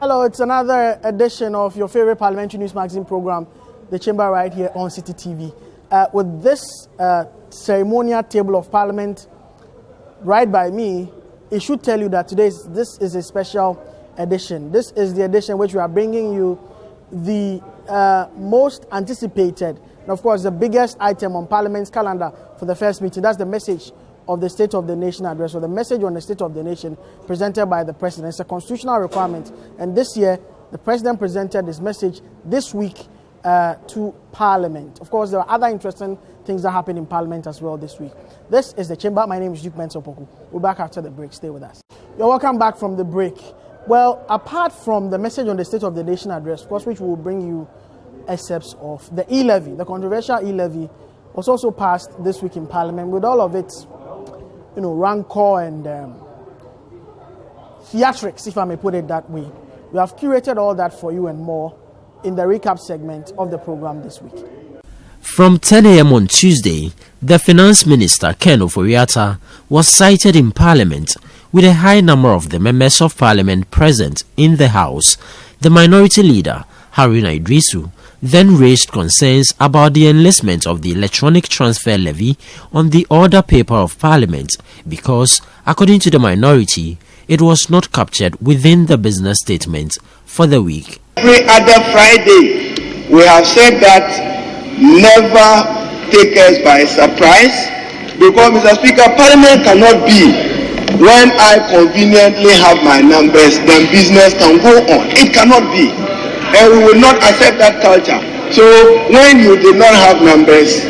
Hello, it's another edition of your favorite parliamentary news magazine program, The Chamber, right here on City TV. With this ceremonial table of parliament right by me, it should tell you that this is a special edition. This is the edition which we are bringing you the most anticipated, and of course the biggest item on Parliament's calendar for the first meeting. That's the message of the State of the Nation address, or the message on the State of the Nation presented by the President. It's a constitutional requirement, and this year the President presented this message this week to Parliament. Of course, there are other interesting things that happen in Parliament as well this week. This is the Chamber. My name is Duke Mensopoku. We're back after the break. Stay with us. You're welcome back from the break. Well, apart from the message on the State of the Nation address, of course, which will bring you excerpts of the E-levy, the controversial E-levy, was also passed this week in Parliament with all of its rancor and theatrics, if I may put it that way. We have curated all that for you and more in the recap segment of the program this week. From 10 a.m. on Tuesday, the Finance Minister, Ken Ofori-Atta, was cited in Parliament with a high number of the members of Parliament present in the House. The Minority Leader, Haruna Idrisu, then raised concerns about the enlistment of the electronic transfer levy on the order paper of Parliament because, according to the minority, it was not captured within the business statement for the week. Every other Friday, we have said that never take us by surprise, because, Mr. Speaker, Parliament cannot be when I conveniently have my numbers, then business can go on. It cannot be. And we will not accept that culture. So when you did not have numbers,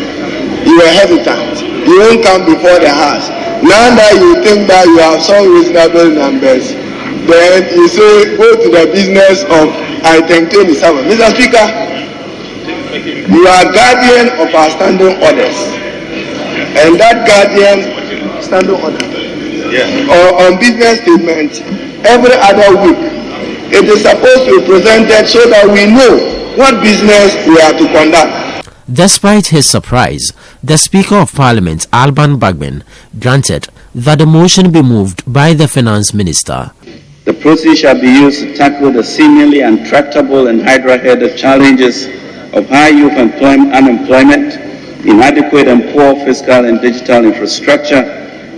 you were hesitant. You won't come before the House. Now that you think that you have some reasonable numbers, then you say go to the business of item 27. Mr. Speaker, you are guardian of our standing orders. And that guardian standing order on business statement every other week, it is supposed to be presented so that we know what business we are to conduct. Despite his surprise, the Speaker of Parliament, Alban Bagbin, granted that the motion be moved by the Finance Minister. The proceeds shall be used to tackle the seemingly untractable and hydra-headed challenges of high youth unemployment, inadequate and poor fiscal and digital infrastructure,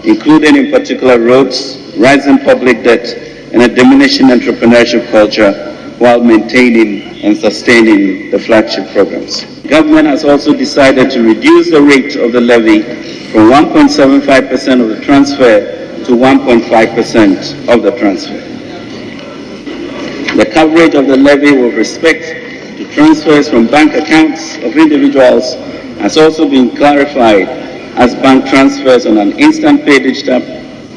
including in particular roads, rising public debt, and a diminishing entrepreneurship culture, while maintaining and sustaining the flagship programs. Government has also decided to reduce the rate of the levy from 1.75% of the transfer to 1.5% of the transfer. The coverage of the levy with respect to transfers from bank accounts of individuals has also been clarified as bank transfers on an instant pay digital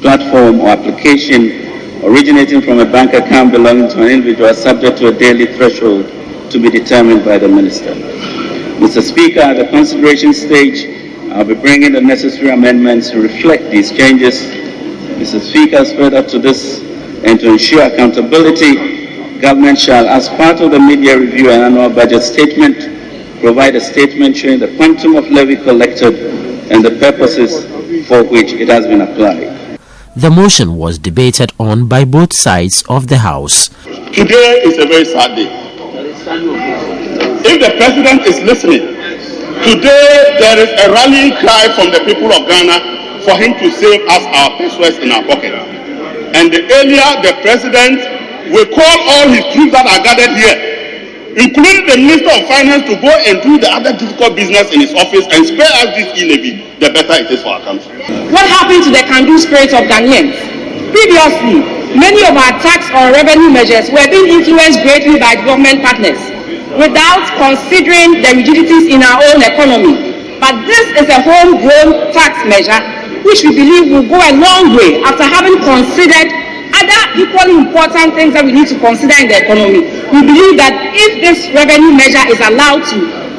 platform or application originating from a bank account belonging to an individual subject to a daily threshold to be determined by the Minister. Mr. Speaker, at the consideration stage, I'll be bringing the necessary amendments to reflect these changes. Mr. Speaker, as further to this, and to ensure accountability, government shall, as part of the mid-year review and annual budget statement, provide a statement showing the quantum of levy collected and the purposes for which it has been applied. The motion was debated on by both sides of the House. Today is a very sad day. If the President is listening, today there is a rallying cry from the people of Ghana for him to save us our pesos in our pocket. And earlier the President will call all his troops that are gathered here, including the Minister of Finance, to go and do the other difficult business in his office and spare us this e-levy, the better it is for our country. What happened to the can-do spirit of Ghanaians? Previously, many of our tax or revenue measures were being influenced greatly by government partners without considering the rigidities in our own economy. But this is a homegrown tax measure which we believe will go a long way after having considered other equally important things that we need to consider in the economy. We believe that if this revenue measure is allowed to,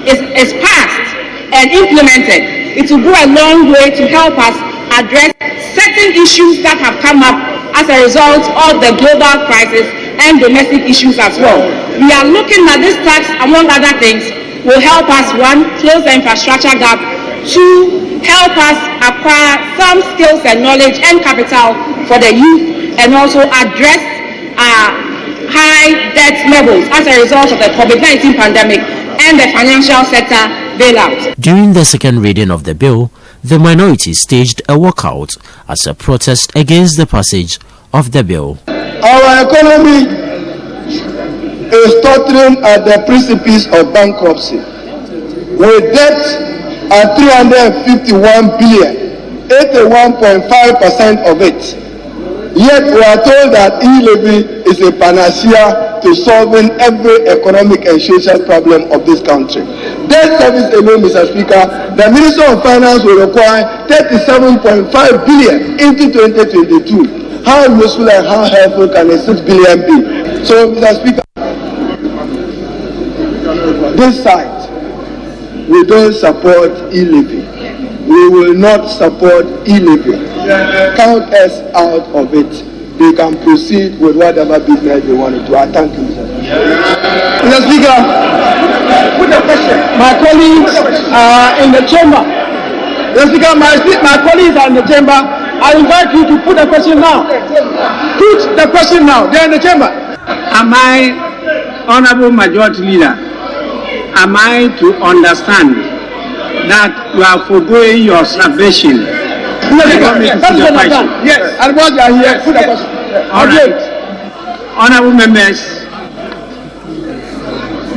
is passed and implemented, it will go a long way to help us address certain issues that have come up as a result of the global crisis and domestic issues as well. We are looking at this tax, among other things, will help us, one, close the infrastructure gap, two, help us acquire some skills and knowledge and capital for the youth, and also address high debt levels as a result of the COVID-19 pandemic and the financial sector bailout. During the second reading of the bill, the minority staged a walkout as a protest against the passage of the bill. Our economy is tottering at the precipice of bankruptcy, with debt at 351 billion, 81.5% of it. Yet we are told that E-levy is a panacea to solving every economic and social problem of this country. Debt service alone, Mr. Speaker, the Minister of Finance will require 37.5 billion into 2022. How useful and how helpful can a 6 billion be? So, Mr. Speaker, this side, we don't support E-levy. We will not support E-levy. Count us out of it. They can proceed with whatever business they want to do. I thank you, Mr. Speaker. Put the question. My colleagues are in the chamber. Mr. Speaker, my colleagues are in the chamber. I invite you to put the question now. Put the question now. They're in the chamber. Am I, Honorable Majority Leader, am I to understand that you are foregoing your submission? Yes, and what you are here, put the question. All right. Honorable members,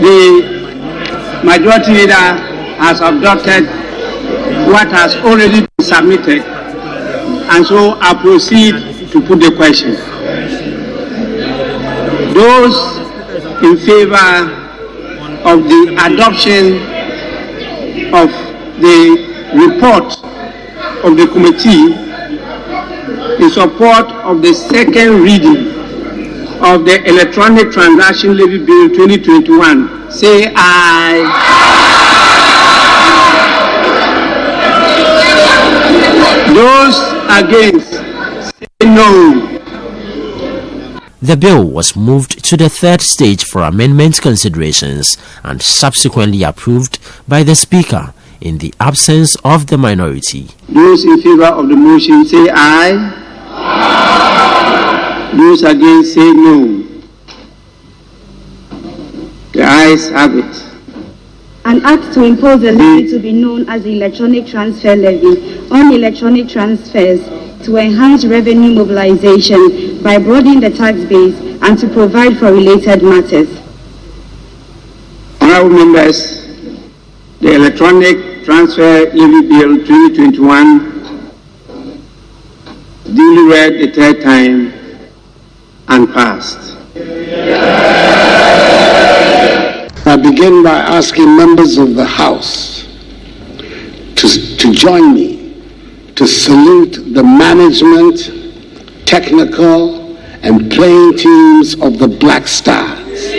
the Majority Leader has adopted what has already been submitted, and so I proceed to put the question. Those in favor of the adoption of the report of the committee in support of the second reading of the Electronic Transaction Levy Bill 2021, say aye. Those against, say no. The bill was moved to the third stage for amendment considerations and subsequently approved by the Speaker in the absence of the minority. Those in favor of the motion say aye. Aye. Those against say no. The ayes have it. An act to impose a levy to be known as the Electronic Transfer Levy on electronic transfers to enhance revenue mobilization by broadening the tax base and to provide for related matters. Honorable members, the Electronic Transfer Levy Bill 2021 duly read the third time and passed. I begin by asking members of the House to join me to salute the management, technical, and playing teams of the Black Stars.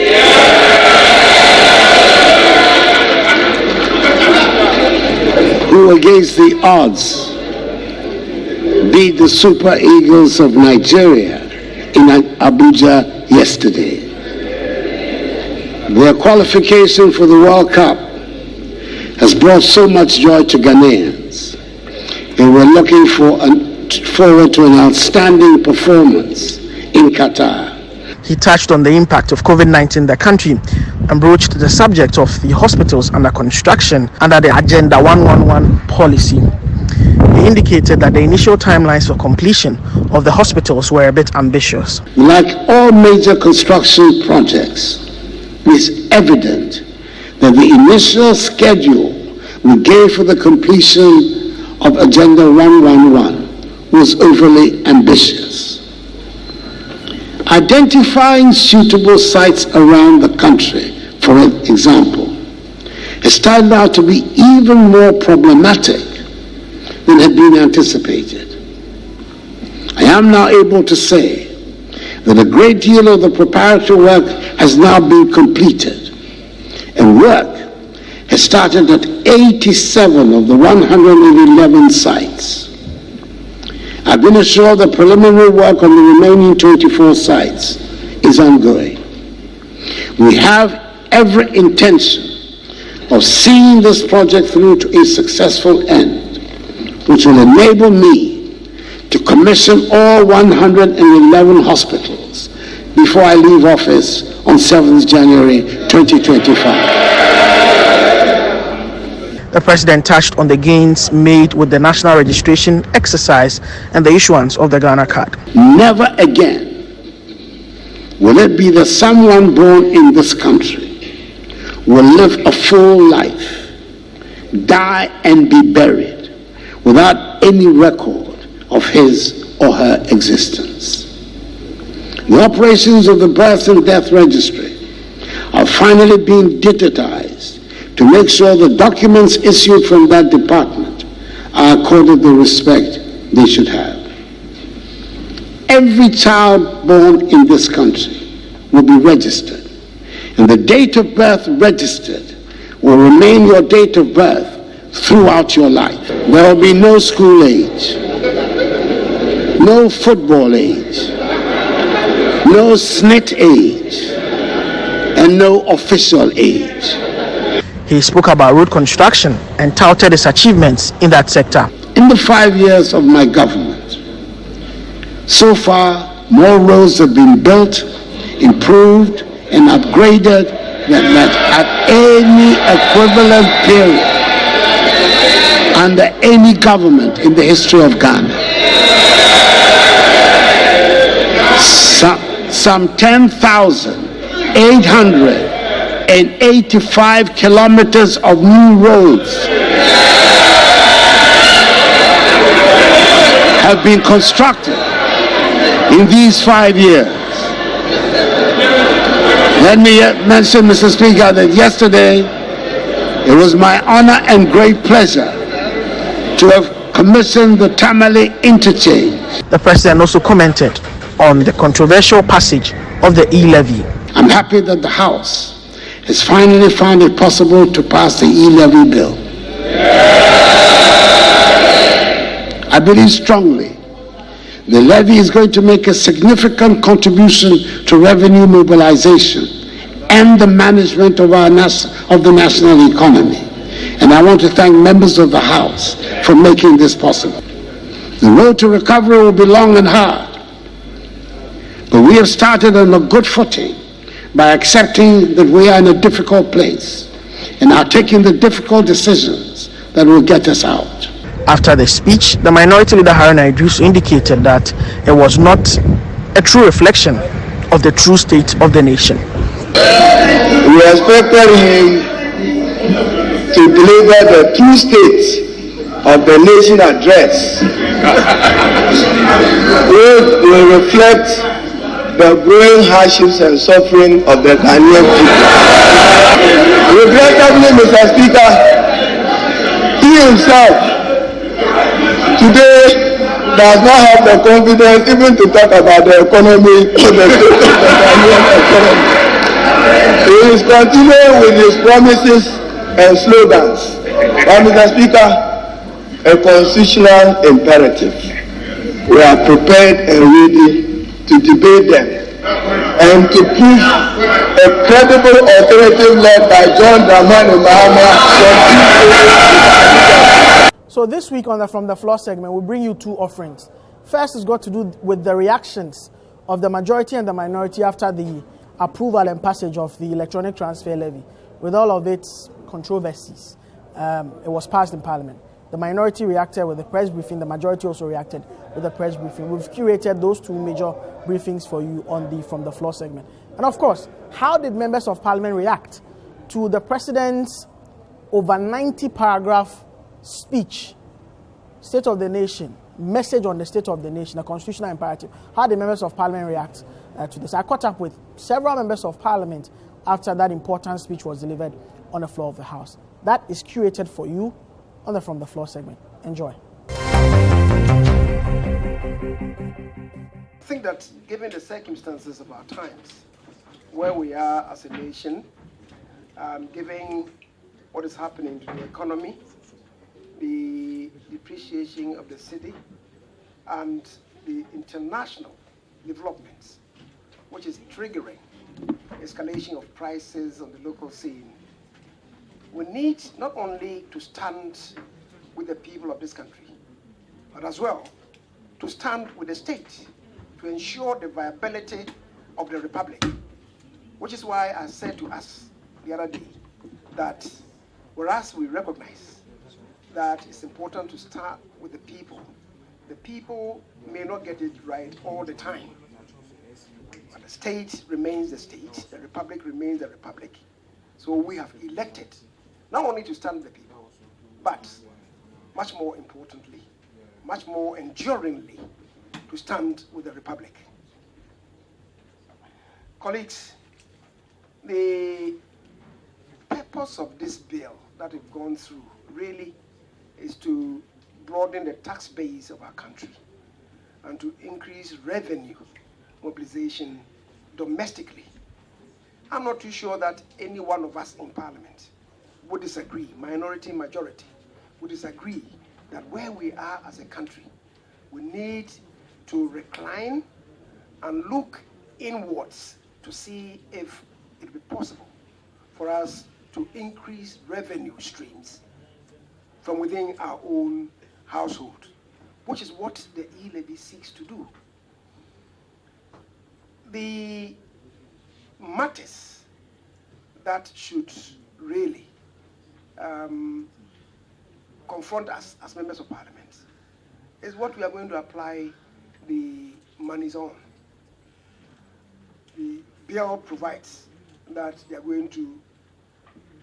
Who against the odds beat the Super Eagles of Nigeria in Abuja yesterday. Their qualification for the World Cup has brought so much joy to Ghanaians. They were looking forward to an outstanding performance in Qatar. He touched on the impact of COVID-19 in the country and broached the subject of the hospitals under construction under the Agenda 111 policy. He indicated that the initial timelines for completion of the hospitals were a bit ambitious. Like all major construction projects, it is evident that the initial schedule we gave for the completion of Agenda 111 was overly ambitious. Identifying suitable sites around the country, for example, has turned out to be even more problematic than had been anticipated. I am now able to say that a great deal of the preparatory work has now been completed, and work has started at 87 of the 111 sites. I've been assured that preliminary work on the remaining 24 sites is ongoing. We have every intention of seeing this project through to a successful end, which will enable me to commission all 111 hospitals before I leave office on 7th January 2025. The president touched on the gains made with the national registration exercise and the issuance of the Ghana card. Never again will it be that someone born in this country will live a full life, die and be buried without any record of his or her existence. The operations of the birth and death registry are finally being digitized to make sure the documents issued from that department are accorded the respect they should have. Every child born in this country will be registered, and the date of birth registered will remain your date of birth throughout your life. There will be no school age, no football age, no SNIT age, and no official age. He spoke about road construction and touted his achievements in that sector. In the 5 years of my government, so far, more roads have been built, improved, and upgraded than at any equivalent period under any government in the history of Ghana. Some 10,885 kilometers of new roads have been constructed in these 5 years. Let me mention, Mr. Speaker, that yesterday it was my honor and great pleasure to have commissioned the Tamale interchange. The president also commented on the controversial passage of the E-levy. I'm happy that the House has finally found it possible to pass the E-levy bill. I believe strongly the levy is going to make a significant contribution to revenue mobilization and the management of the national economy. And I want to thank members of the House for making this possible. The road to recovery will be long and hard, but we have started on a good footing by accepting that we are in a difficult place and are taking the difficult decisions that will get us out. After the speech, the minority leader Haruna Idris indicated that it was not a true reflection of the true state of the nation. We expected him to deliver the true state of the nation address, which will reflect the growing hardships and suffering of the Ghanaian people. Regrettably, Mr. Speaker, he himself today does not have the confidence even to talk about the economy or the state of the Ghanaian economy. He is continuing with his promises and slogans. But Mr. Speaker, a constitutional imperative. We are prepared and ready to debate them and to prove a credible alternative led by John Dramani Mahama. So this week on the From the Floor segment, we'll bring you two offerings. First has got to do with the reactions of the majority and the minority after the approval and passage of the electronic transfer levy. With all of its controversies, it was passed in Parliament. The minority reacted with the press briefing. The majority also reacted with the press briefing. We've curated those two major briefings for you on the From the Floor segment. And of course, how did members of Parliament react to the president's over 90-paragraph speech, State of the Nation, message on the state of the nation, a constitutional imperative? How did members of Parliament react to this? I caught up with several members of Parliament after that important speech was delivered on the floor of the House. That is curated for you on the From the Floor segment. Enjoy. I think that given the circumstances of our times, where we are as a nation, given what is happening to the economy, the depreciation of the city, and the international developments, which is triggering escalation of prices on the local scene, we need not only to stand with the people of this country, but as well to stand with the state to ensure the viability of the Republic, which is why I said to us the other day that whereas we recognize that it's important to start with the people may not get it right all the time. But the state remains the state, the Republic remains the Republic. So we have elected not only to stand with the people, but much more importantly, much more enduringly, to stand with the Republic. Colleagues, the purpose of this bill that we've gone through really is to broaden the tax base of our country and to increase revenue mobilization domestically. I'm not too sure that any one of us in Parliament would disagree, minority, majority, would disagree that where we are as a country, we need to recline and look inwards to see if it would be possible for us to increase revenue streams from within our own household, which is what the E-levy seeks to do. The matters that should really confront us as members of Parliament is what we are going to apply the monies on. The bill provides that they are going to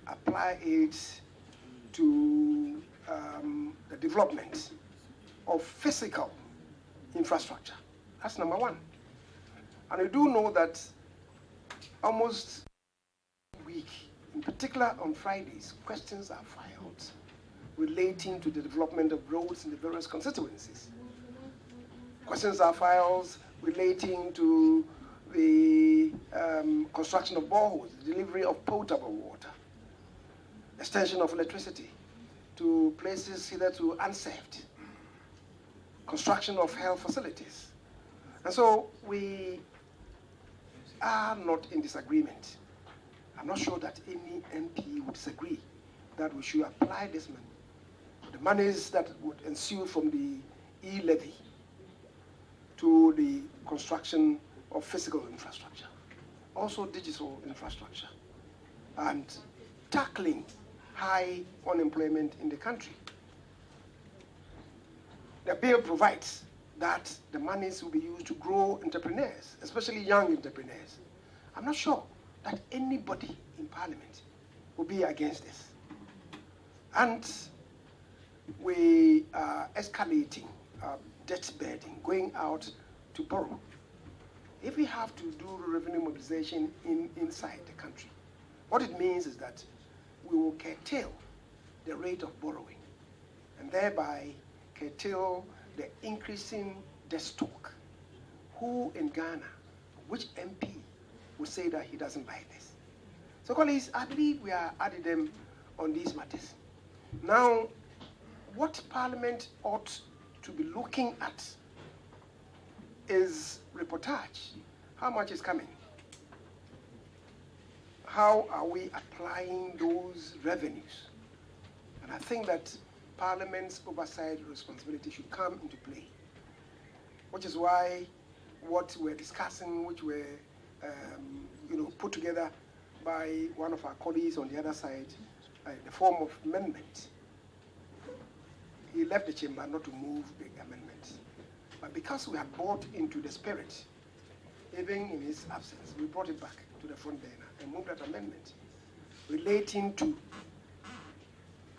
apply it to the development of physical infrastructure. That's number one. And we do know that almost every week, in particular on Fridays, questions are filed relating to the development of roads in the various constituencies. Questions are filed relating to the construction of boreholes, the delivery of potable water, extension of electricity to places hitherto unserved, construction of health facilities. And so we are not in disagreement. I'm not sure that any MP would disagree that we should apply this money, the monies that would ensue from the E-levy, to the construction of physical infrastructure, also digital infrastructure, and tackling high unemployment in the country. The bill provides that the monies will be used to grow entrepreneurs, especially young entrepreneurs. I'm not sure that anybody in Parliament will be against this. And we are escalating our debt burden, going out to borrow. If we have to do revenue mobilization inside the country, what it means is that we will curtail the rate of borrowing and thereby curtail the increasing debt stock. Who in Ghana, which MP would say that he doesn't like this? So colleagues, I believe we are adding them on these matters. Now, what Parliament ought to be looking at is reportage. How much is coming? How are we applying those revenues? And I think that Parliament's oversight responsibility should come into play, which is why what we're discussing, which were put together by one of our colleagues on the other side, in the form of amendment. He left the chamber not to move the amendment. But because we had bought into the spirit, even in his absence, we brought it back to the front burner and moved that amendment relating to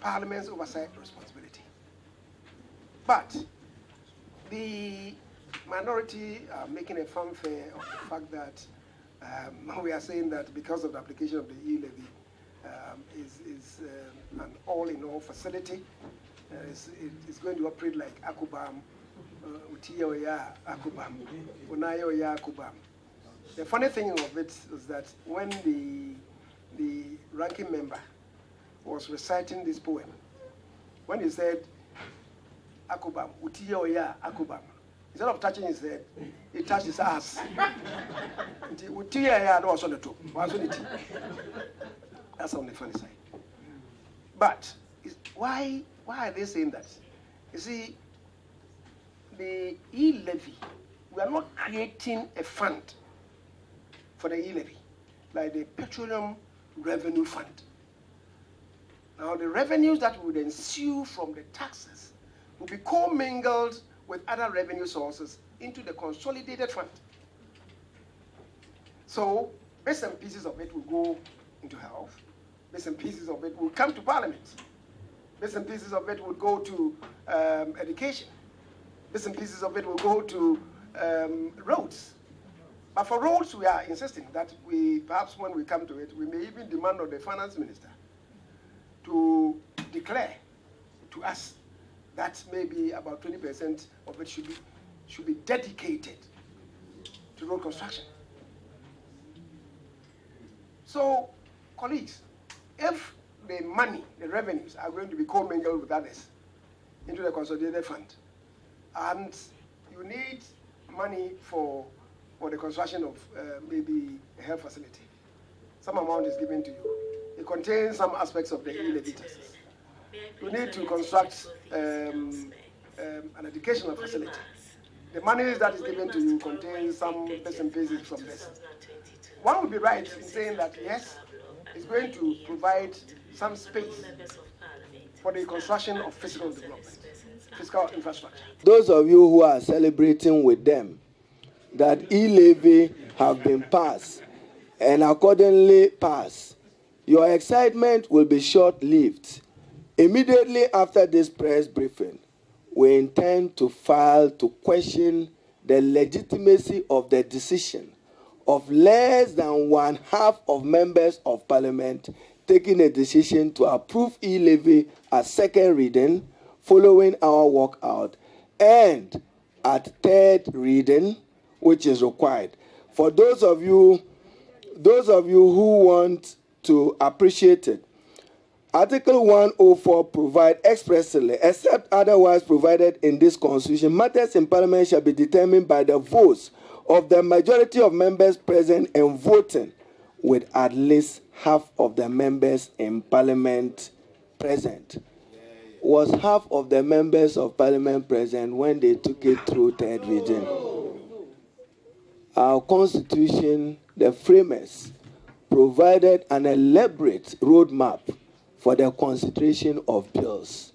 Parliament's oversight responsibility. But the minority are making a fanfare of the fact that we are saying that because of the application of the E-levy is an all-in-all facility, it's going to operate like Akubam, Akubam. The funny thing of it is that when the ranking member was reciting this poem, when he said Akubam, Utiya Oya Akubam, instead of touching his head, he touched his ass. That's on the funny side. But why are they saying that? You see, the E-levy, we are not creating a fund for the E-levy, like the Petroleum Revenue Fund. Now, the revenues that would ensue from the taxes will be commingled with other revenue sources into the consolidated fund. So, bits and pieces of it will go into health, bits and pieces of it will come to Parliament, bits and pieces of it will go to education, bits and pieces of it will go to roads. But for roads, we are insisting that perhaps when we come to it, we may even demand of the finance minister to declare to us that maybe about 20% of it should be dedicated to road construction. So, colleagues, if the money, the revenues are going to be commingled with others into the consolidated fund, and you need money for the construction of maybe a health facility, some amount is given to you. It contains some aspects of the E-levy taxes. You need to construct an educational facility. The money that is given to you contains some bits and pieces from this. One would be right in saying that, yes, it's going to provide some space for the construction of physical development, fiscal infrastructure. Those of you who are celebrating with them that E-levy have been passed and accordingly passed, your excitement will be short-lived. Immediately after this press briefing, we intend to file to question the legitimacy of the decision of less than 1/2 of members of Parliament taking a decision to approve E-levy at second reading following our walkout and at third reading, which is required. For those of you who want to appreciate it, Article 104 provides expressly, except otherwise provided in this Constitution, matters in Parliament shall be determined by the votes of the majority of members present and voting, with at least half of the members in Parliament present. Was half of the members of Parliament present when they took it through third reading? Our Constitution, the framers, provided an elaborate roadmap for the consideration of bills.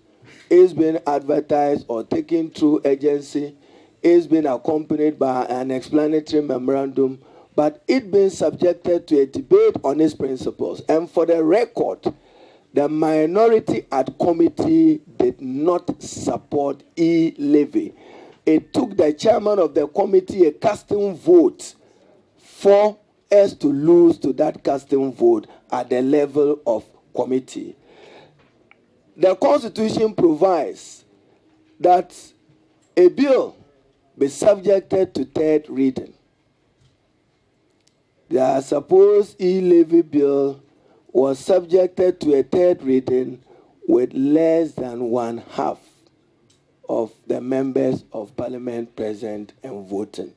It's been advertised or taken through agency. It's been accompanied by an explanatory memorandum, but it's been subjected to a debate on its principles. And for the record, the minority at committee did not support E-levy. It took the chairman of the committee a casting vote for us to lose to that casting vote at the level of committee. The Constitution provides that a bill be subjected to third reading. The supposed E-levy bill was subjected to a third reading with less than 1/2 of the members of Parliament present and voting.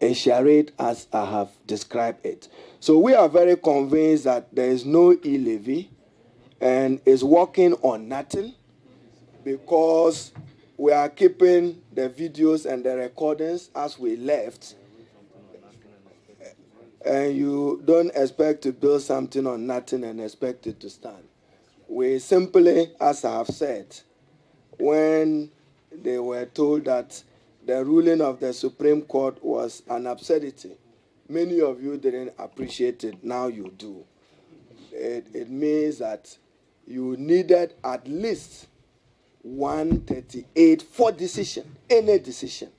A charade as I have described it. So we are very convinced that there is no E-levy and is working on nothing, because we are keeping the videos and the recordings as we left. And you don't expect to build something on nothing and expect it to stand. We simply, as I have said, when they were told that the ruling of the Supreme Court was an absurdity, many of you didn't appreciate it. Now you do. It means that you needed at least 138 for decision, any decision,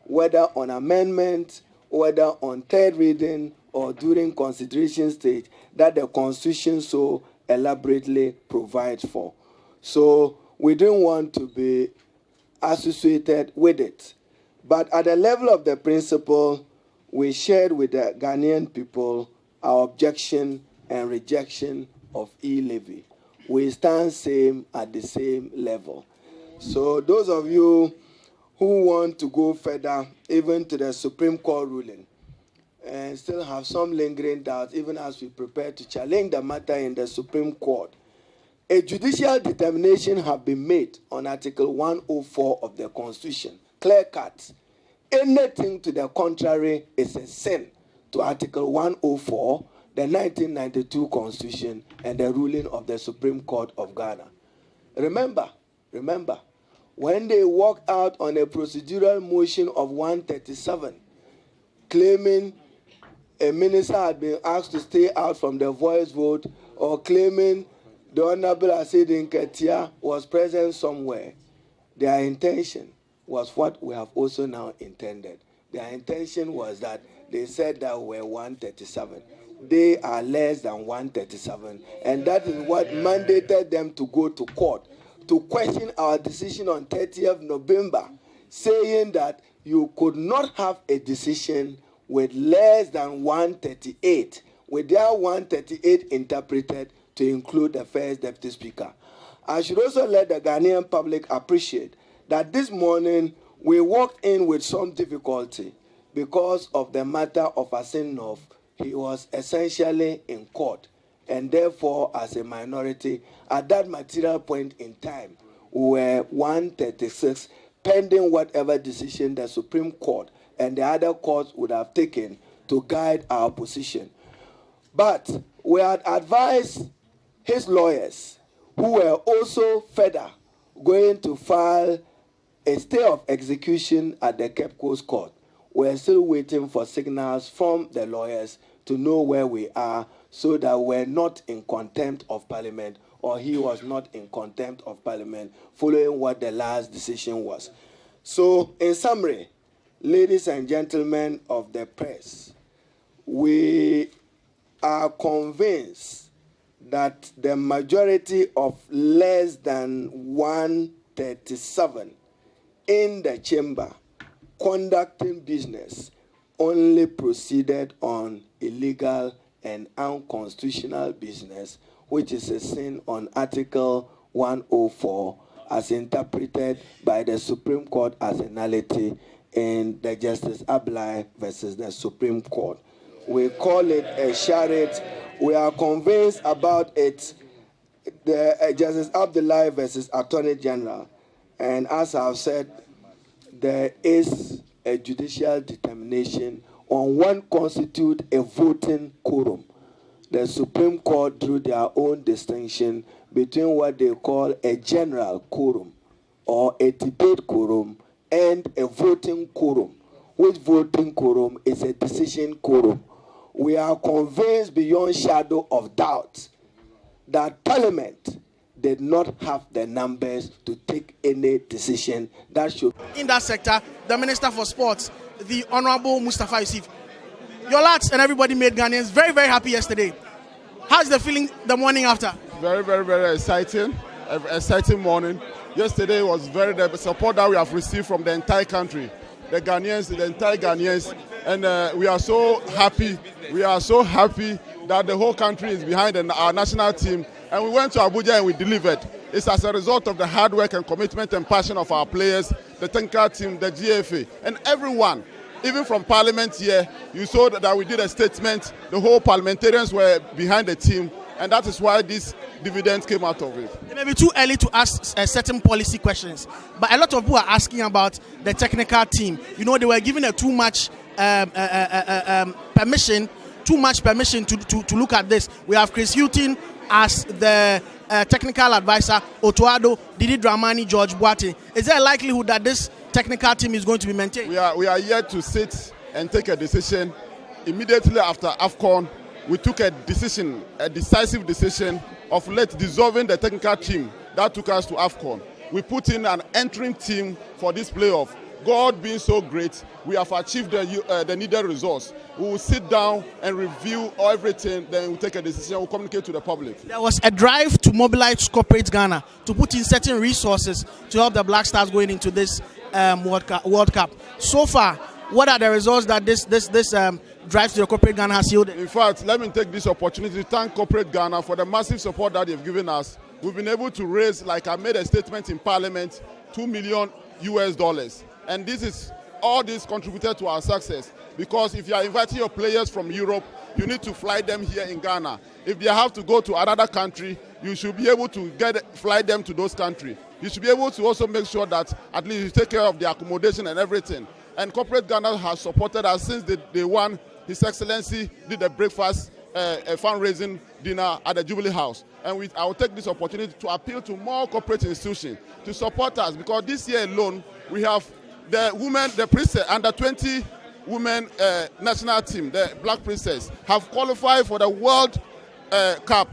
whether on amendment, whether on third reading, or during consideration stage, that the Constitution so elaborately provides for. So we didn't want to be associated with it. But at the level of the principle, we shared with the Ghanaian people our objection and rejection of E-levy. We stand same at the same level. So those of you who want to go further, even to the Supreme Court ruling, and still have some lingering doubts, even as we prepare to challenge the matter in the Supreme Court, a judicial determination have been made on Article 104 of the Constitution. Clear cut. Anything to the contrary is a sin to Article 104, the 1992 Constitution, and the ruling of the Supreme Court of Ghana. Remember, when they walked out on a procedural motion of 137, claiming a minister had been asked to stay out from the voice vote, or claiming the Honorable Asidin Ketia was present somewhere, their intention was what we have also now intended. Their intention was that they said that we're 137. They are less than 137. And that is what mandated them to go to court to question our decision on 30th November, saying that you could not have a decision with less than 138, with their 138 interpreted to include the first deputy speaker. I should also let the Ghanaian public appreciate that this morning we walked in with some difficulty because of the matter of Asinov. He was essentially in court, and therefore, as a minority, at that material point in time, we were 136, pending whatever decision the Supreme Court and the other courts would have taken to guide our position. But we had advised his lawyers, who were also further going to file a stay of execution at the Cape Coast Court. We're still waiting for signals from the lawyers to know where we are, so that we're not in contempt of Parliament, or he was not in contempt of Parliament, following what the last decision was. So, in summary, ladies and gentlemen of the press, we are convinced that the majority of less than 137 in the chamber conducting business only proceeded on illegal and unconstitutional business, which is a sin on Article 104 as interpreted by the Supreme Court as a nullity in the Justice Ablai versus the Supreme Court. We call it a charade. We are convinced about it, the Justice Abdullahi versus Attorney General. And as I've said, there is a judicial determination on what constitutes a voting quorum. The Supreme Court drew their own distinction between what they call a general quorum or a debate quorum and a voting quorum, which voting quorum is a decision quorum. We are convinced beyond shadow of doubt that Parliament did not have the numbers to take any decision that should. In that sector, the Minister for Sports, the Honorable Mustafa Yusuf, your lads and everybody made Ghanaians very, very happy yesterday. How's the feeling the morning after? Very, very, very exciting. Exciting morning. Yesterday was the support that we have received from the entire country, the Ghanaians, the entire Ghanaians, and we are so happy. We are so happy that the whole country is behind our national team. And we went to Abuja and we delivered. It's as a result of the hard work and commitment and passion of our players, the technical team, the GFA, and everyone. Even from Parliament here, you saw that we did a statement. The whole parliamentarians were behind the team, and that is why this dividend came out of it. It may be too early to ask certain policy questions, but a lot of people are asking about the technical team. You know, they were given a too much permission to look at this. We have Chris Hutton as the technical advisor, Otoado, Didi Dramani, George Boate. Is there a likelihood that this technical team is going to be maintained? We are yet to sit and take a decision. Immediately after AFCON, we took a decisive decision of dissolving the technical team that took us to AFCON. We put in an entering team for this playoff. God being so great, we have achieved the needed results. We will sit down and review everything, then we'll take a decision, we'll communicate to the public. There was a drive to mobilize corporate Ghana to put in certain resources to help the Black Stars going into this World Cup. So far, what are the results that this drive to the corporate Ghana has yielded? In fact, let me take this opportunity to thank corporate Ghana for the massive support that they've given us. We've been able to raise, like I made a statement in Parliament, $2 million. And all this contributed to our success, because if you are inviting your players from Europe, you need to fly them here in Ghana. If they have to go to another country, you should be able to fly them to those countries. You should be able to also make sure that at least you take care of the accommodation and everything. And corporate Ghana has supported us since day one His Excellency did a breakfast, a fundraising dinner at the Jubilee House. And I will take this opportunity to appeal to more corporate institutions to support us, because this year alone, we have the women, the princess, under 20 women national team, the Black Princess, have qualified for the World Cup,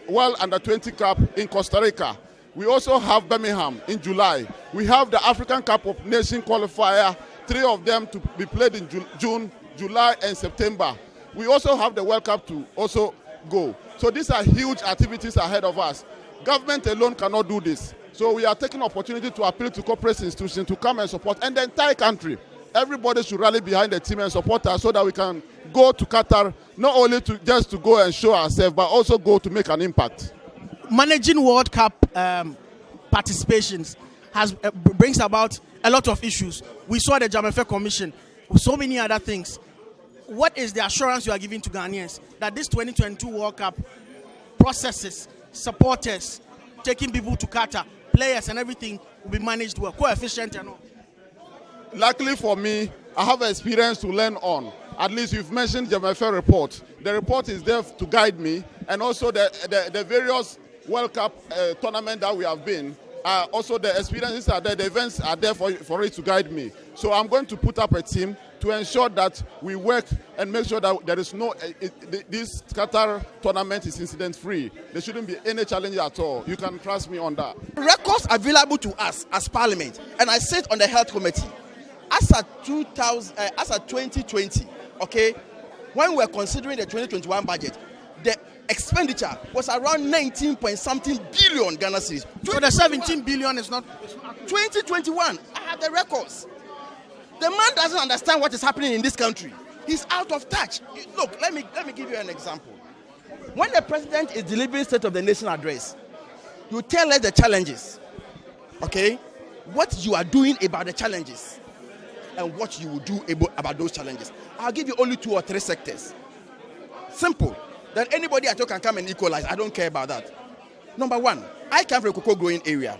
World Under 20 Cup in Costa Rica. We also have Birmingham in July. We have the African Cup of Nations qualifier, 3 of them to be played in June, July, and September. We also have the World Cup to also go. So these are huge activities ahead of us. Government alone cannot do this. So we are taking opportunity to appeal to corporate institutions to come and support, and the entire country. Everybody should rally behind the team and support us so that we can go to Qatar, not only just to go and show ourselves, but also go to make an impact. Managing World Cup participations brings about a lot of issues. We saw the Jamaica Commission, so many other things. What is the assurance you are giving to Ghanaians that this 2022 World Cup processes, supporters, taking people to Qatar, players and everything will be managed well, coefficient and all? Luckily for me, I have experience to learn on. At least you've mentioned the Jamaica report. The report is there to guide me, and also the various World Cup tournament that we have been. Also the experiences are there, the events are there for it to guide me. So I'm going to put up a team to ensure that we work and make sure that there is no, this Qatar tournament is incident free. There shouldn't be any challenge at all. You can trust me on that. Records available to us as Parliament, and I sit on the Health Committee. As at 2020, okay, when we were considering the 2021 budget, the expenditure was around 19-point-something billion Ghana cedis. So the 17 billion is not... 2021, I have the records. The man doesn't understand what is happening in this country. He's out of touch. Look, let me give you an example. When the president is delivering State of the Nation address, you tell us the challenges, okay? What you are doing about the challenges and what you will do about those challenges. I'll give you only 2 or 3 sectors. Simple. Then anybody at all can come and equalize. I don't care about that. Number 1, I come from a cocoa growing area.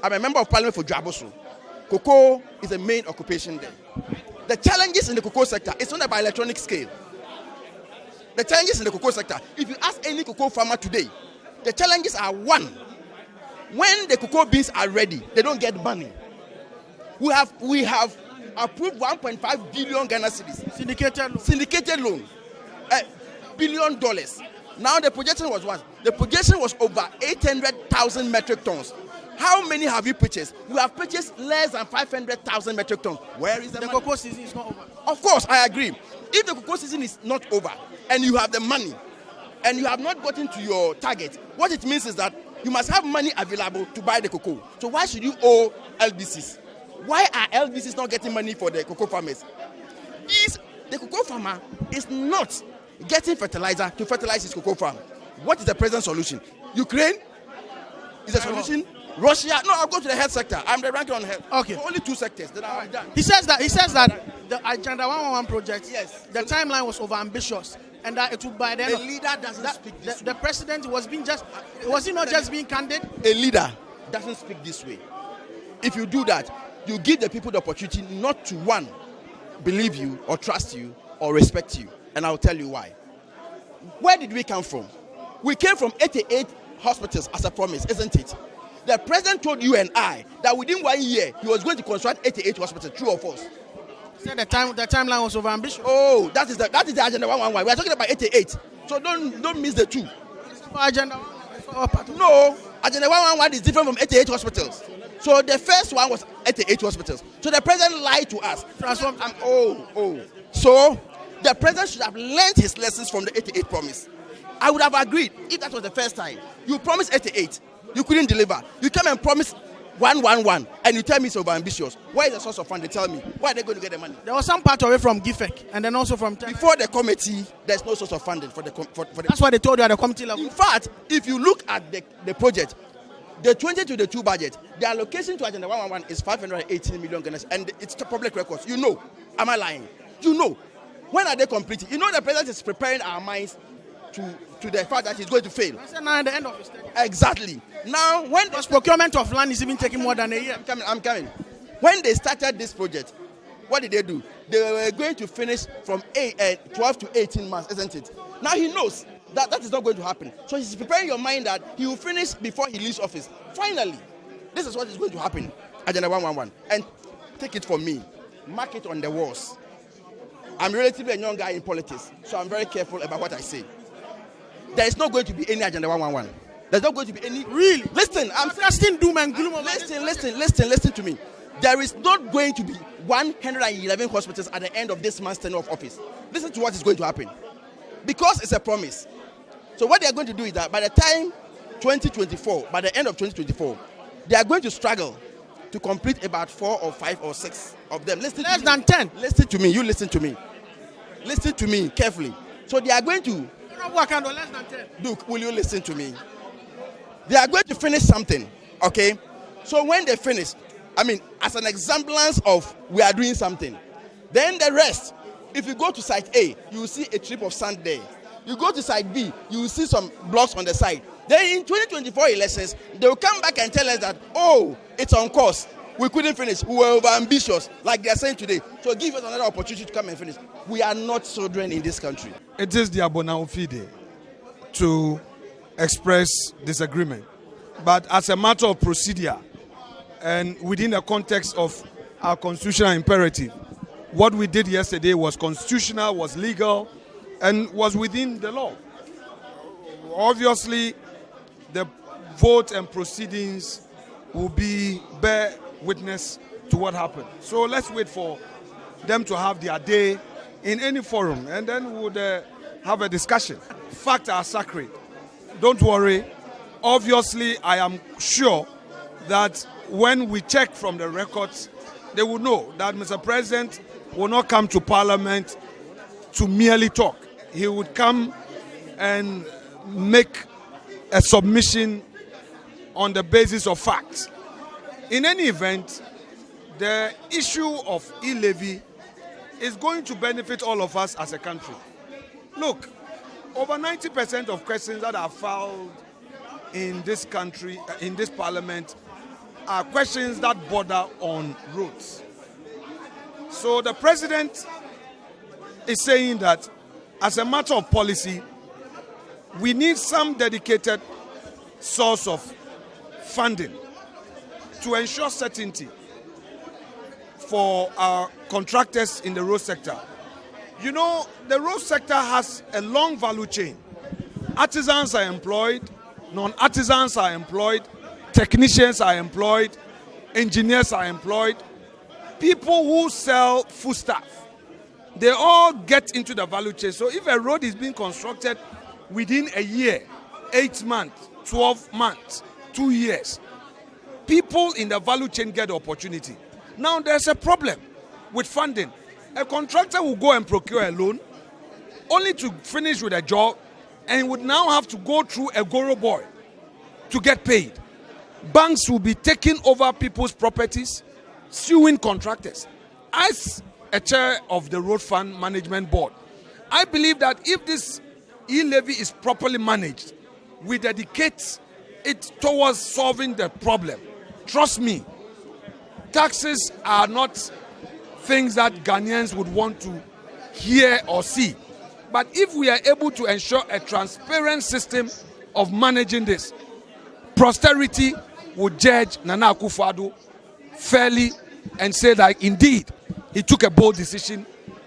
I'm a member of Parliament for Dwaboso. Cocoa is a main occupation there. The challenges in the cocoa sector is not by electronic scale. The challenges in the cocoa sector, if you ask any cocoa farmer today, the challenges are 1. When the cocoa beans are ready, they don't get money. We have approved 1.5 billion Ghana cedis. Syndicated loan. $1 billion. Now the projection was what? The projection was over 800,000 metric tons. How many have you purchased? You have purchased less than 500,000 metric tons. Where is the money? Cocoa season is not over. Of course, I agree. If the cocoa season is not over and you have the money and you have not gotten to your target, what it means is that you must have money available to buy the cocoa. So why should you owe LBCs? Why are LBCs not getting money for the cocoa farmers? The cocoa farmer is not getting fertilizer to fertilize his cocoa farm. What is the present solution? Ukraine is a solution. Russia. No, I'll go to the health sector. I'm the ranking on health. Okay. So only 2 sectors that are done. He says that the Agenda 111 project, yes, the timeline was over ambitious, and that it would by then. A leader doesn't speak this way. The president was he not just being candid? A leader doesn't speak this way. If you do that, you give the people the opportunity not to, 1, believe you or trust you or respect you. And I'll tell you why. Where did we come from? We came from 88 hospitals as a promise, isn't it? The president told you and I that within 1 year he was going to construct 88 hospitals, true or false? He said the timeline was over ambitious. Oh, that is the Agenda 111. We are talking about 88. So don't miss the 2. Agenda 111. No, Agenda 111 is different from 88 hospitals. So the first one was 88 hospitals. So the president lied to us. So the president should have learned his lessons from the 88 promise. I would have agreed if that was the first time. You promised 88. You couldn't deliver. You come and promise 111 and you tell me it's over ambitious. Where is the source of funding? Tell me. Where are they going to get the money? There was some part of it from GIFEC and then also from... Before the committee, there's no source of funding for the... That's what they told you at the committee level. In fact, if you look at the project, the 2022 budget, the allocation to Agenda 111 is 518 million Ghana, and it's public records. You know. Am I lying? You know. When are they completing? You know the president is preparing our minds to the fact that he's going to fail. I said now at the end of his tenure. Exactly. Now, when the procurement of land is even taking more than a year. I'm coming. When they started this project, what did they do? They were going to finish from 12 to 18 months, isn't it? Now he knows that is not going to happen. So he's preparing your mind that he will finish before he leaves office. Finally, this is what is going to happen. Agenda 111. And take it from me. Mark it on the walls. I'm relatively a young guy in politics, so I'm very careful about what I say. There is not going to be any Agenda 111. There's not going to be any. Really? Listen, I'm casting doom and gloom. Listen to me. There is not going to be 111 hospitals at the end of this month's tenure of office. Listen to what is going to happen. Because it's a promise. So what they are going to do is that by the time 2024, by the end of 2024, they are going to struggle to complete about 4 or 5 or 6 of them. Less than 10. Listen to me. You listen to me. Listen to me carefully. So they are going to. Less than 10. Look, will you listen to me? They are going to finish something, okay? So when they finish, as an examplance of we are doing something, then the rest, if you go to site A, you will see a strip of sand there. You go to site B, you will see some blocks on the side. Then in 2024 elections, they will come back and tell us that, oh, it's on course. We couldn't finish. We were over ambitious, like they are saying today. So give us another opportunity to come and finish. We are not children in this country. It is the Abona Fide to express disagreement. But as a matter of procedure, and within the context of our constitutional imperative, what we did yesterday was constitutional, was legal, and was within the law. Obviously, the vote and proceedings will bear witness to what happened. So let's wait for them to have their day in any forum, and then we would have a discussion. Facts are sacred. Don't worry. Obviously, I am sure that when we check from the records, they will know that Mr. President will not come to Parliament to merely talk. He would come and make a submission on the basis of facts. In any event, the issue of E-levy is going to benefit all of us as a country. Look, over 90% of questions that are filed in this country, in this parliament, are questions that border on roads. So the president is saying that as a matter of policy, we need some dedicated source of funding to ensure certainty for our contractors in the road sector. You know, the road sector has a long value chain. Artisans are employed, non-artisans are employed, technicians are employed, engineers are employed, people who sell foodstuff. They all get into the value chain. So if a road is being constructed within a year, 8 months, 12 months, 2 years, people in the value chain get the opportunity. Now there's a problem with funding. A contractor will go and procure a loan only to finish with a job and would now have to go through a Goro boy to get paid. Banks will be taking over people's properties, suing contractors. As a chair of the Road Fund Management Board, I believe that if this E-levy is properly managed, we dedicate it towards solving the problem. Trust me, taxes are not things that Ghanaians would want to hear or see. But if we are able to ensure a transparent system of managing this, posterity would judge Nana Akufo-Addo fairly and say that indeed he took a bold decision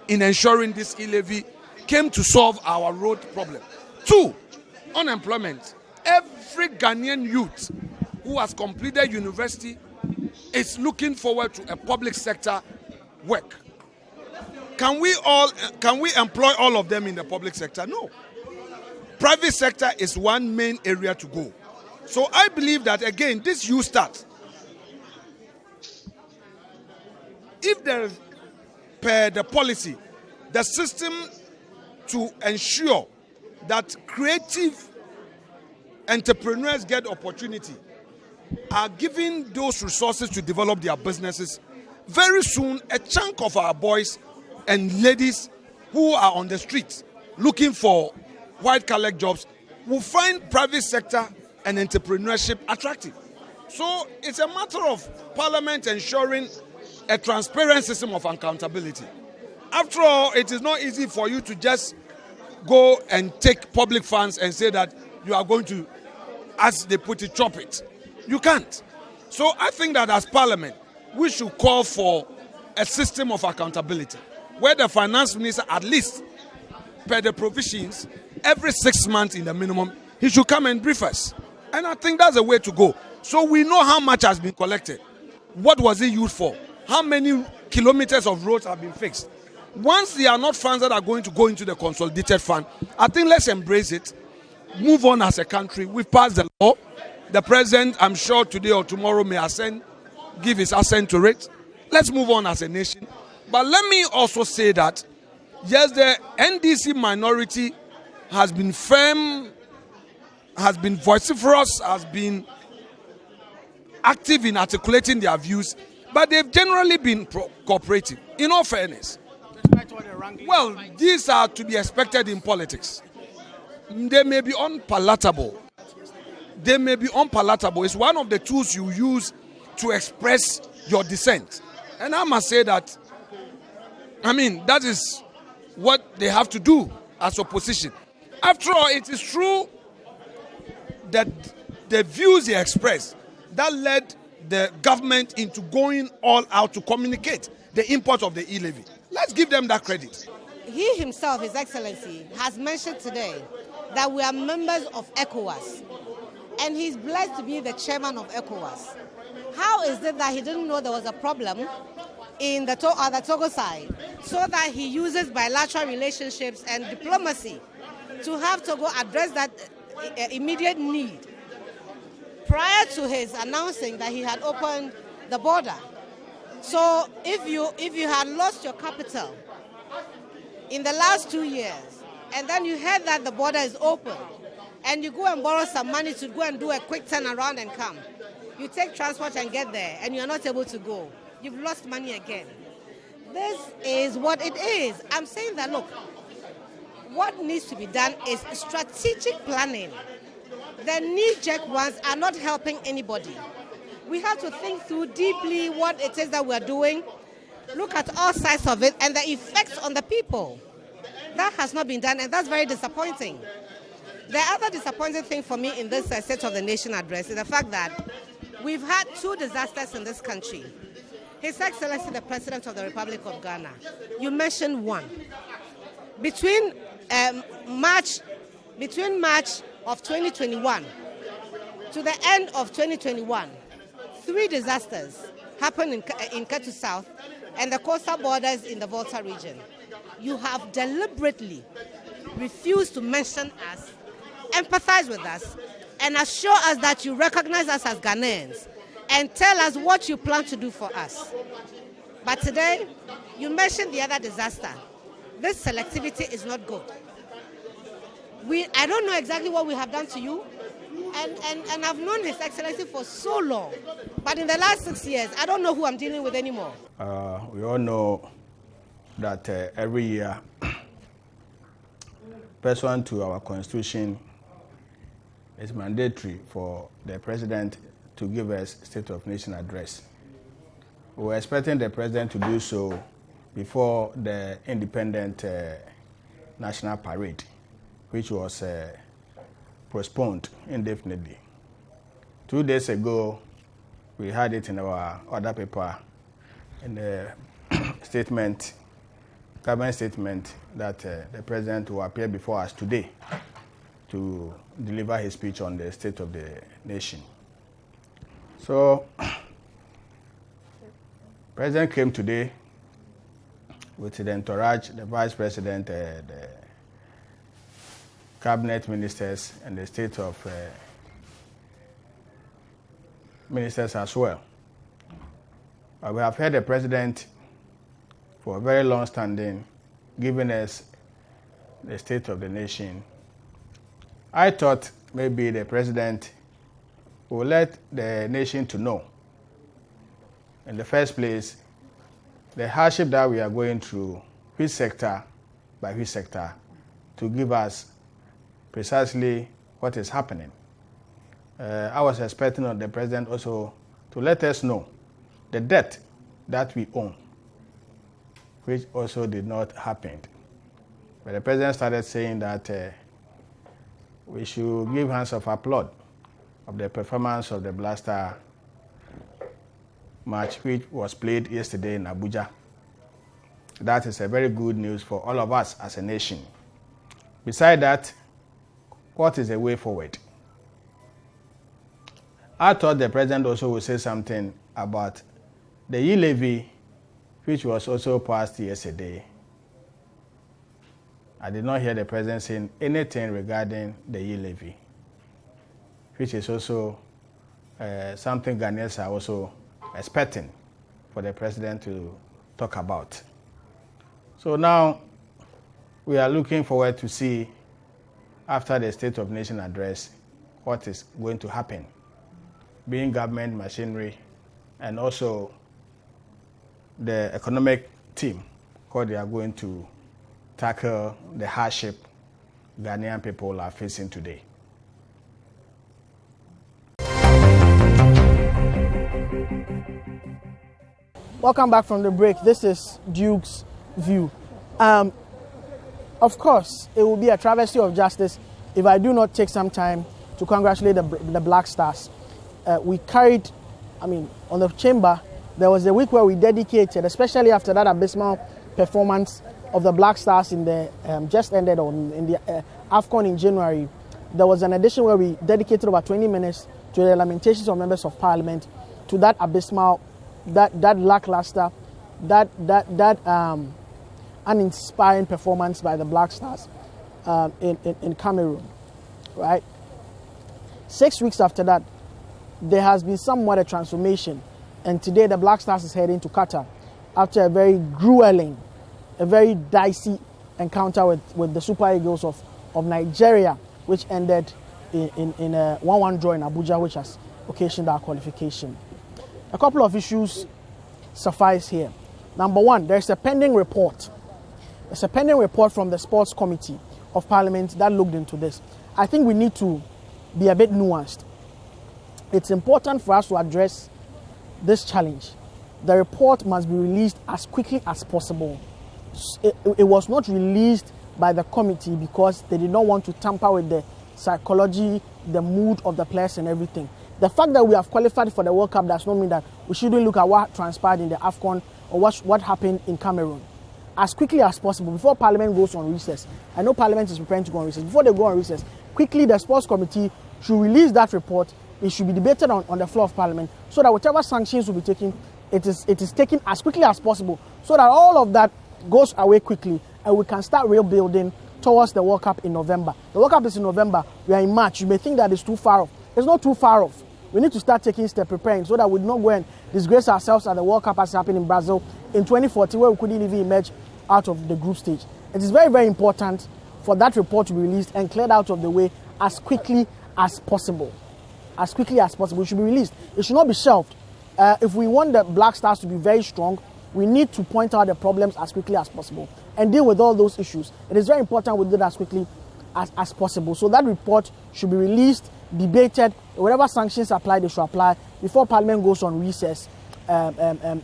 in ensuring this E-levy came to solve our road problem. 2, unemployment. Every Ghanaian youth who has completed university is looking forward to a public sector work. Can we employ all of them in the public sector? No. Private sector is one main area to go. So I believe that again, this you start. If there is per the policy, the system to ensure that creative entrepreneurs get opportunity are given those resources to develop their businesses, very soon a chunk of our boys and ladies who are on the streets looking for white-collar jobs will find private sector and entrepreneurship attractive. So it's a matter of Parliament ensuring a transparent system of accountability. After all, it is not easy for you to just go and take public funds and say that you are going to, as they put it, chop it. You can't. So I think that as Parliament, we should call for a system of accountability where the finance minister, at least per the provisions, every 6 months in the minimum, he should come and brief us. And I think that's the way to go. So we know how much has been collected. What was it used for? How many kilometers of roads have been fixed? Once they are not funds that are going to go into the consolidated fund, I think let's embrace it, move on as a country. We've passed the law. The president, I'm sure today or tomorrow, may give his assent to it. Let's move on as a nation. But let me also say that, yes, the NDC minority has been firm, has been vociferous, has been active in articulating their views, but they've generally been cooperative, in all fairness. Well, these are to be expected in politics. They may be unpalatable. It's one of the tools you use to express your dissent. And I must say that, that is what they have to do as opposition. After all, it is true that the views they express that led the government into going all out to communicate the import of the E-levy. Let's give them that credit. He himself, His Excellency, has mentioned today that we are members of ECOWAS, and he's blessed to be the chairman of ECOWAS. How is it that he didn't know there was a problem in the Togo side, so that he uses bilateral relationships and diplomacy to have Togo address that immediate need prior to his announcing that he had opened the border? So if you had lost your capital in the last 2 years, and then you heard that the border is open, and you go and borrow some money to go and do a quick turnaround and come, you take transport and get there, and you're not able to go, you've lost money again. This is what it is. I'm saying that, look, what needs to be done is strategic planning. The knee-jerk ones are not helping anybody. We have to think through deeply what it is that we're doing, look at all sides of it, and the effects on the people. That has not been done, and that's very disappointing. The other disappointing thing for me in this State of the Nation address is the fact that we've had 2 disasters in this country. His Excellency, the President of the Republic of Ghana, you mentioned one. Between March of 2021 to the end of 2021, 3 disasters happened in Ketu South and the coastal borders in the Volta region. You have deliberately refused to mention us, empathize with us, and assure us that you recognize us as Ghanaians and tell us what you plan to do for us. But today, you mentioned the other disaster. This selectivity is not good. I don't know exactly what we have done to you, and I've known His Excellency for so long, but in the last 6 years, I don't know who I'm dealing with anymore. We all know that every year, pursuant to our Constitution, it's mandatory for the President to give us State of Nation address. We were expecting the President to do so before the Independent National Parade, which was postponed indefinitely. 2 days ago, we had it in our order paper in the government statement that the President will appear before us today to deliver his speech on the State of the Nation. So, President came today with the entourage, the Vice President, the Cabinet Ministers, and the State of Ministers as well. We have heard the President for a very long standing giving us the State of the Nation. I thought maybe the President will let the nation to know, in the first place, the hardship that we are going through, which sector by which sector, to give us precisely what is happening. I was expecting the President also to let us know the debt that we own, which also did not happen. But the president started saying that we should give hands of applaud of the performance of the Black Star match, which was played yesterday in Abuja. That is a very good news for all of us as a nation. Besides that, what is the way forward? I thought the president also would say something about the E-levy, which was also passed yesterday. I did not hear the president saying anything regarding the E-levy, which is also something Ghanaians are also expecting for the president to talk about. So now we are looking forward to see, after the State of Nation address, what is going to happen, being government machinery and also the economic team, how they are going to tackle the hardship Ghanaian people are facing today. Welcome back from the break. This is Duke's View. Of course, it will be a travesty of justice if I do not take some time to congratulate the Black Stars. We carried, on the chamber, there was a week where we dedicated, especially after that abysmal performance of the Black Stars in the just ended in the AFCON in January. There was an edition where we dedicated over 20 minutes to the lamentations of members of parliament, to that abysmal, that lackluster, that uninspiring performance by the Black Stars in Cameroon, right? 6 weeks after that, there has been somewhat a transformation, and today the Black Stars is heading to Qatar after a very grueling, a very dicey encounter with the Super Eagles of Nigeria, which ended in a 1-1 draw in Abuja, which has occasioned our qualification. A couple of issues suffice here. Number one, there's a pending report. There's a pending report from the Sports Committee of Parliament that looked into this. I think we need to be a bit nuanced. It's important for us to address this challenge. The report must be released as quickly as possible. It was not released by the committee because they did not want to tamper with the psychology, the mood of the players and everything. The fact that we have qualified for the World Cup does not mean that we shouldn't look at what transpired in the AFCON or what happened in Cameroon. As quickly as possible, before Parliament goes on recess. I know Parliament is preparing to go on recess. Before they go on recess, quickly the Sports Committee should release that report. It should be debated on the floor of Parliament so that whatever sanctions will be taken, it is taken as quickly as possible so that all of that goes away quickly and we can start rebuilding towards the World Cup in November. The World Cup is in November. We are in March. You may think that it's too far off. It's not too far off. We need to start taking steps, preparing so that we do not go and disgrace ourselves at the World Cup as happened in Brazil in 2014, where we couldn't even emerge out of the group stage. It is very, very important for that report to be released and cleared out of the way as quickly as possible. As quickly as possible. It should be released. It should not be shelved. If we want the Black Stars to be very strong, we need to point out the problems as quickly as possible and deal with all those issues. It is very important we do that as quickly as possible. So that report should be released, debated, whatever sanctions apply, they should apply before Parliament goes on recess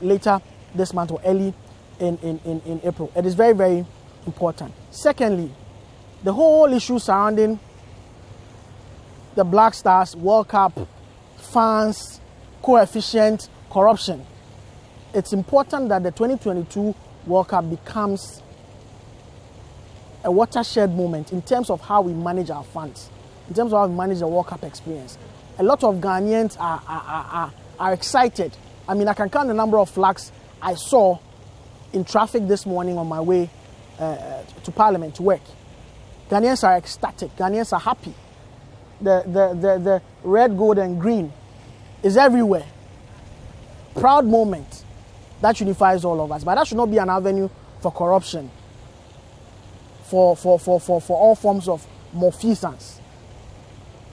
later this month or early in April. It is very, very important. Secondly, the whole issue surrounding the Black Stars, World Cup, fans, coefficient, corruption. It's important that the 2022 World Cup becomes a watershed moment in terms of how we manage our funds, in terms of how we manage the World Cup experience. A lot of Ghanaians are excited. I mean, I can count the number of flags I saw in traffic this morning on my way to Parliament to work. Ghanaians are ecstatic. Ghanaians are happy. The red, gold, and green is everywhere. Proud moment that unifies all of us. But that should not be an avenue for corruption, for all forms of malfeasance.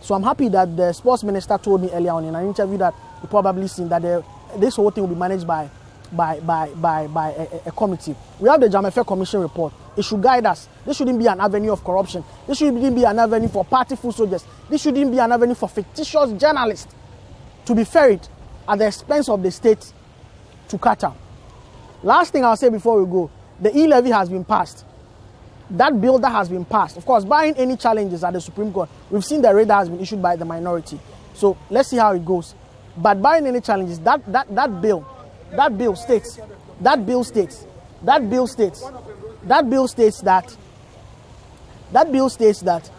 So I'm happy that the sports minister told me earlier on in an interview that you probably seen that this whole thing will be managed by a committee. We have the Jamefe Commission report. It should guide us. This shouldn't be an avenue of corruption. This shouldn't be an avenue for party foot soldiers. This shouldn't be an avenue for fictitious journalists to be ferried at the expense of the state to Qatar. Last thing I'll say before we go, the E-levy has been passed. That bill that has been passed, of course, barring any challenges at the Supreme Court, we've seen the rate that has been issued by the minority. So let's see how it goes. But barring any challenges, that bill states that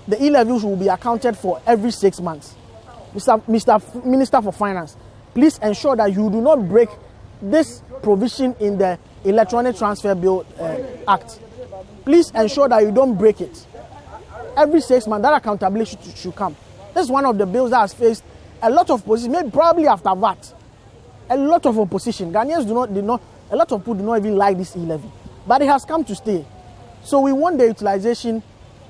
the E-levy will be accounted for every 6 months. Mr. Minister for Finance, please ensure that you do not break this provision in the Electronic Transfer Bill Act. Please ensure that you don't break it. Every 6 months, that accountability should come. This is one of the bills that has faced a lot of opposition, maybe probably after that. A lot of opposition. Ghanaians a lot of people do not even like this E-levy. But it has come to stay. So we want the utilization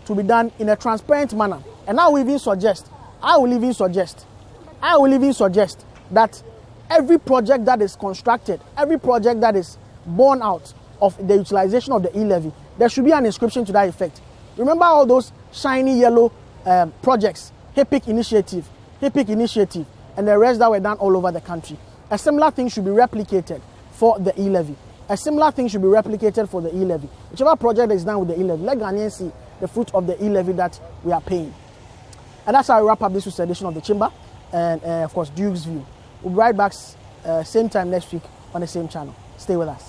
to be done in a transparent manner. And I will even suggest that every project that is constructed, every project that is born out of the utilization of the E-levy, there should be an inscription to that effect. Remember all those shiny yellow projects, HIPIC initiative, and the rest that were done all over the country. A similar thing should be replicated for the E-levy. Whichever project is done with the E-levy, let Ghanaians see the fruit of the E-levy that we are paying. And that's how I wrap up this week's edition of The Chamber, and of course, Duke's View. We'll be right back same time next week on the same channel. Stay with us.